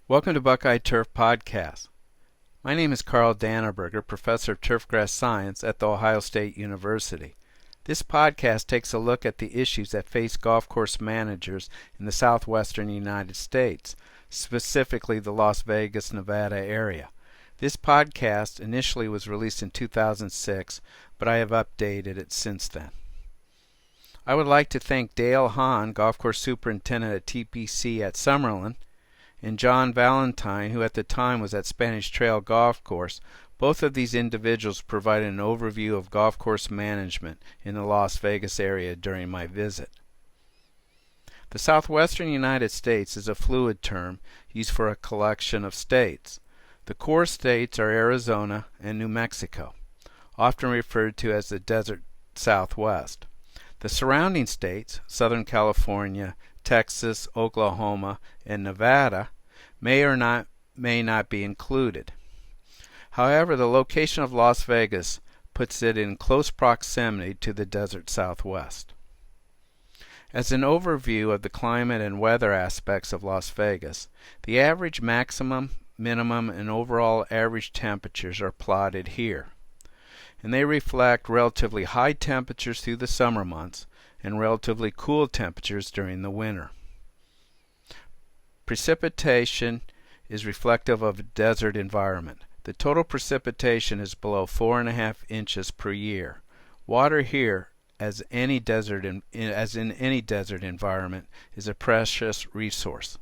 Welcome to Buckeye Turf Podcast. My name is Carl Danneberger, Professor of Turfgrass Science at The Ohio State University. This podcast takes a look at the issues that face golf course managers in the southwestern United States, specifically the Las Vegas, Nevada area. This podcast initially was released in 2006, but I have updated it since then. I would like to thank Dale Hahn, Golf Course Superintendent at TPC at Summerlin, and John Valentine, who at the time was at Spanish Trail Golf Course. Both of these individuals provided an overview of golf course management in the Las Vegas area during my visit. The southwestern United States is a fluid term used for a collection of states. The core states are Arizona and New Mexico, often referred to as the Desert Southwest. The surrounding states, Southern California, Texas, Oklahoma, and Nevada, may not be included. However, the location of Las Vegas puts it in close proximity to the Desert Southwest. As an overview of the climate and weather aspects of Las Vegas, the average maximum, minimum, and overall average temperatures are plotted here, and they reflect relatively high temperatures through the summer months and relatively cool temperatures during the winter. Precipitation is reflective of a desert environment. The total precipitation is below 4.5 inches per year. Water here, as in any desert environment, is a precious resource.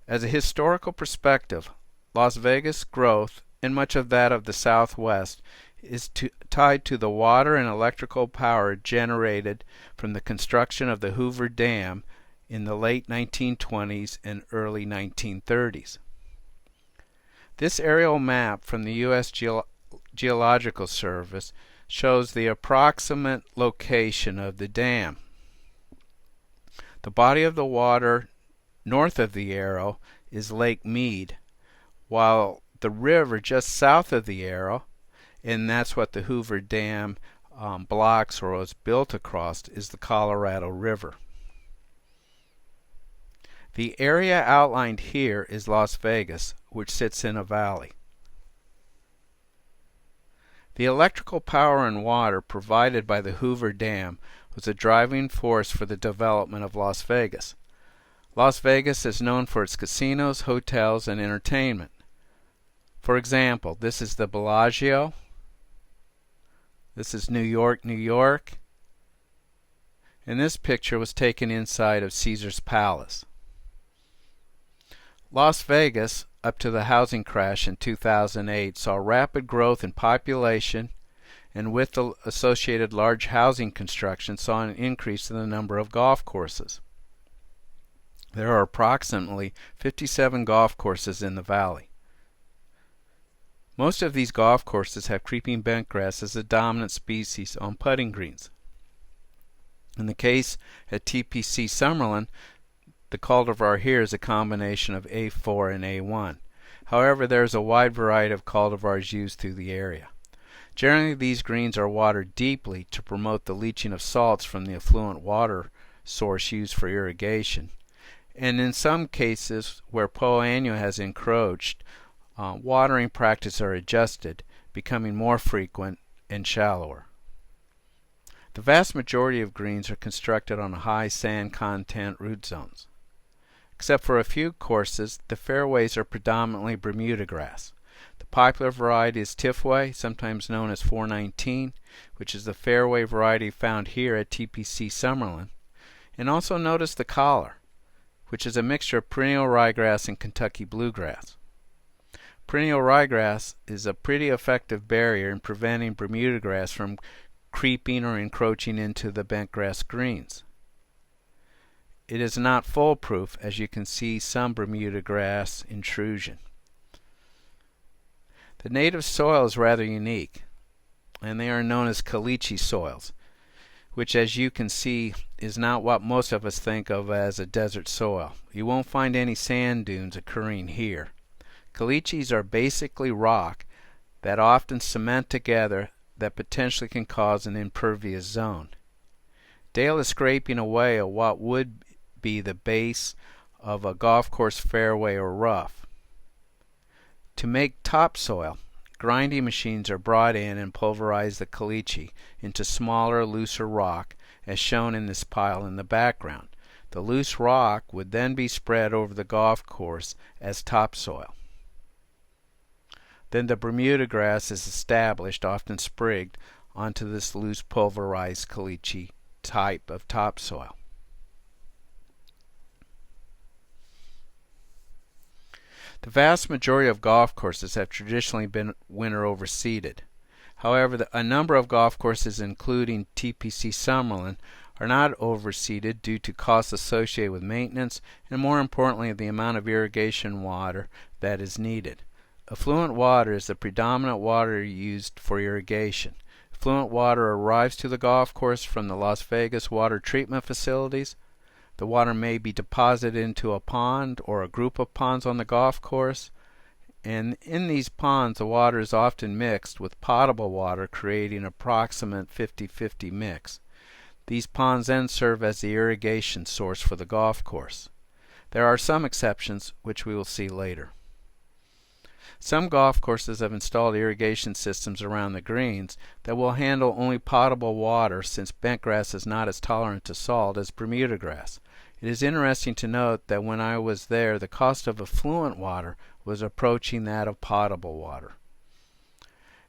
As a historical perspective, Las Vegas growth, and much of that of the Southwest, is tied to the water and electrical power generated from the construction of the Hoover Dam in the late 1920s and early 1930s. This aerial map from the U.S. Geological Service shows the approximate location of the dam. The body of the water north of the arrow is Lake Mead, while the river just south of the arrow, and that's what the Hoover Dam blocks or was built across, is the Colorado River. The area outlined here is Las Vegas, which sits in a valley. The electrical power and water provided by the Hoover Dam was a driving force for the development of Las Vegas. Las Vegas is known for its casinos, hotels, and entertainment. For example, this is the Bellagio. This is New York, New York. And this picture was taken inside of Caesar's Palace. Las Vegas, up to the housing crash in 2008, saw rapid growth in population, and with the associated large housing construction saw an increase in the number of golf courses. There are approximately 57 golf courses in the valley. Most of these golf courses have creeping bentgrass as a dominant species on putting greens. In the case at TPC Summerlin, the cultivar here is a combination of A4 and A1. However, there is a wide variety of cultivars used through the area. Generally, these greens are watered deeply to promote the leaching of salts from the effluent water source used for irrigation. And in some cases where Poa annua has encroached, watering practices are adjusted, becoming more frequent and shallower. The vast majority of greens are constructed on high sand content root zones. Except for a few courses, the fairways are predominantly Bermuda grass. The popular variety is Tifway, sometimes known as 419, which is the fairway variety found here at TPC Summerlin. And also notice the collar, which is a mixture of perennial ryegrass and Kentucky bluegrass. Perennial ryegrass is a pretty effective barrier in preventing Bermuda grass from creeping or encroaching into the bentgrass greens. It is not foolproof, as you can see some Bermuda grass intrusion. The native soil is rather unique, and they are known as caliche soils, which, as you can see, is not what most of us think of as a desert soil. You won't find any sand dunes occurring here. Caliches are basically rock that often cement together that potentially can cause an impervious zone. Dale is scraping away at what would be the base of a golf course fairway or rough. To make topsoil, grinding machines are brought in and pulverize the caliche into smaller, looser rock, as shown in this pile in the background. The loose rock would then be spread over the golf course as topsoil. Then the Bermuda grass is established, often sprigged, onto this loose pulverized caliche type of topsoil. The vast majority of golf courses have traditionally been winter overseeded. However, a number of golf courses, including TPC Summerlin, are not overseeded due to costs associated with maintenance and, more importantly, the amount of irrigation water that is needed. Affluent water is the predominant water used for irrigation. Affluent water arrives to the golf course from the Las Vegas water treatment facilities. The water may be deposited into a pond or a group of ponds on the golf course, and in these ponds the water is often mixed with potable water, creating an approximate 50-50 mix. These ponds then serve as the irrigation source for the golf course. There are some exceptions, which we will see later. Some golf courses have installed irrigation systems around the greens that will handle only potable water, since bent grass is not as tolerant to salt as Bermuda grass. It is interesting to note that when I was there, the cost of affluent water was approaching that of potable water.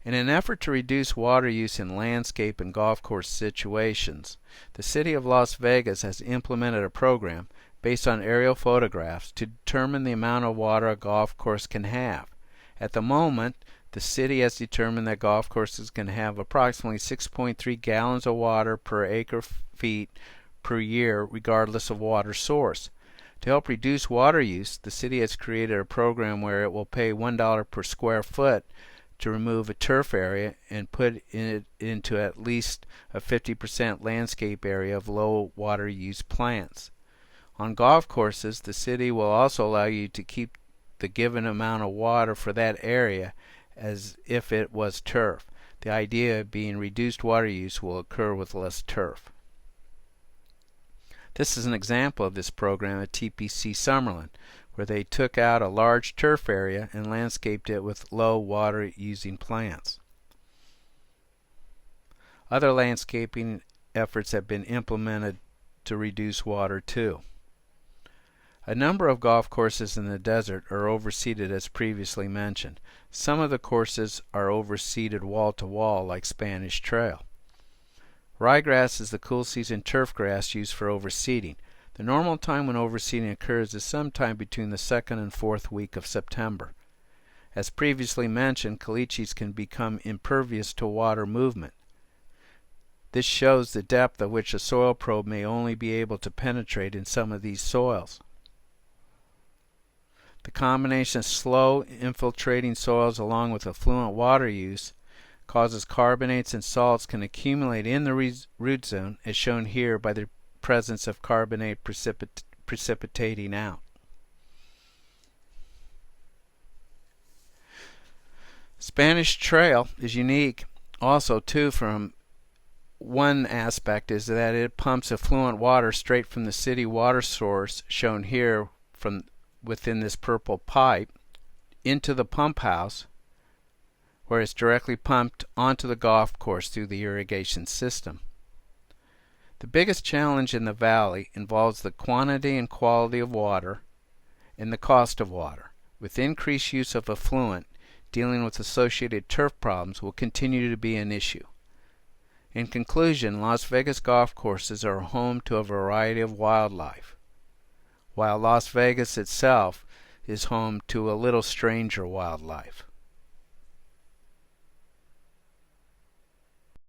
In an effort to reduce water use in landscape and golf course situations, the City of Las Vegas has implemented a program based on aerial photographs to determine the amount of water a golf course can have. At the moment, the city has determined that golf courses can have approximately 6.3 gallons of water per acre feet per year, regardless of water source. To help reduce water use, the city has created a program where it will pay $1 per square foot to remove a turf area and put it into at least a 50% landscape area of low water use plants. On golf courses, the city will also allow you to keep the given amount of water for that area as if it was turf. The idea being reduced water use will occur with less turf. This is an example of this program at TPC Summerlin, where they took out a large turf area and landscaped it with low water using plants. Other landscaping efforts have been implemented to reduce water too. A number of golf courses in the desert are overseeded, as previously mentioned. Some of the courses are overseeded wall to wall, like Spanish Trail. Ryegrass is the cool season turf grass used for overseeding. The normal time when overseeding occurs is sometime between the 2nd and 4th week of September. As previously mentioned, caliches can become impervious to water movement. This shows the depth at which a soil probe may only be able to penetrate in some of these soils. The combination of slow infiltrating soils along with affluent water use causes carbonates and salts can accumulate in the root zone, as shown here by the presence of carbonate precipitating out. Spanish Trail is unique also too from one aspect is that it pumps affluent water straight from the city water source, shown here from within this purple pipe, into the pump house, where it's directly pumped onto the golf course through the irrigation system. The biggest challenge in the valley involves the quantity and quality of water and the cost of water. With increased use of affluent, dealing with associated turf problems will continue to be an issue. In conclusion, Las Vegas golf courses are home to a variety of wildlife, while Las Vegas itself is home to a little stranger wildlife.